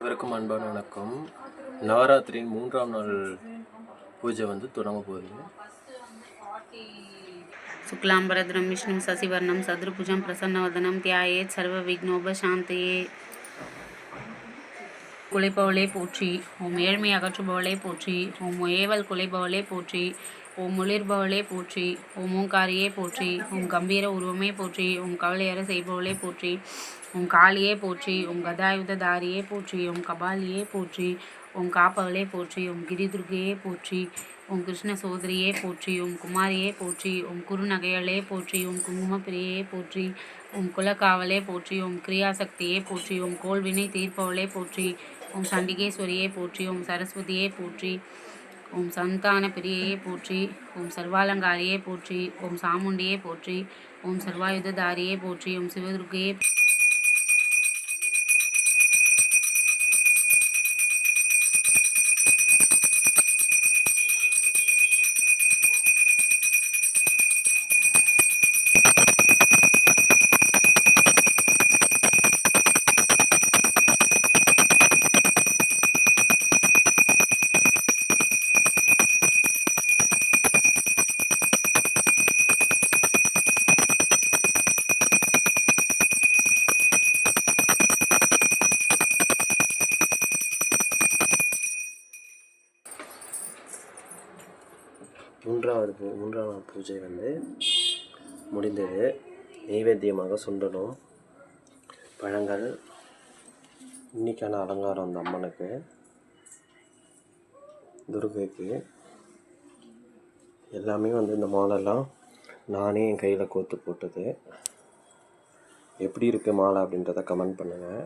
அனைவருக்கும் அன்பான வணக்கம். நவராத்திரியின் 3ஆம் நாள் பூஜை தொடங்க போகுது. சுக்லாம்பரதரம் விஷ்ணு சசிவர்ணம் சதுர்புஜம் பிரசன்னவதனம் தியாயேத் சர்வ விக்னோபசாந்தயே. குலைப்பவளே போற்றி. ஓம் ஏழ்மை அகற்றுபவளே போற்றி. ஓம் ஏவல் குலைப்பவளே போற்றி. ஓம் ஒளிர்பவளே போற்றி. ஓம் ஓங்காரியே போற்றி. ஓம் கம்பீர உருவமே போற்றி. ஓம் கவலையற செய்பவளே போற்றி. ஓம் காளியே போற்றி. ஓம் கதாயுததாரியே போற்றி. ஓம் கபாலியே போற்றி. ஓம் காப்பவளே போற்றி. ஓம் கிரிதுர்கையே போற்றி. ஓம் கிருஷ்ண சோதரியே போற்றி. ஓம் குமாரியே போற்றி. ஓம் குறுநகையளே போற்றி. ஓம் குங்குமப்பிரியே போற்றி. ஓம் குலக்காவலே போற்றி. ஓம் கிரியாசக்தியே போற்றி. ஓம் கோள்வினை தீர்ப்பவளே போற்றி. ஓம் சண்டிகேஸ்வரியே போற்றி. ஓம் சரஸ்வதியே போற்றி. ஓம் சந்தான பிரியே போற்றி. ஓம் சர்வாலங்காரியே போற்றி. ஓம் சாமுண்டியே போற்றி. ஓம் சர்வாயுததாரியே போற்றி. ஓம் சிவதுர்கையே. மூன்றாம் நாள் பூஜை முடிந்தது. நைவேத்தியமாக சுண்டலும் பழங்கள். இன்னைக்கான அலங்காரம் அந்த அம்மனுக்கு, துர்கைக்கு எல்லாமே இந்த மாலைலாம் நானே என் கையில் கோர்த்து போட்டது. எப்படி இருக்குது மாலை அப்படின்றத கமெண்ட் பண்ணுங்கள்.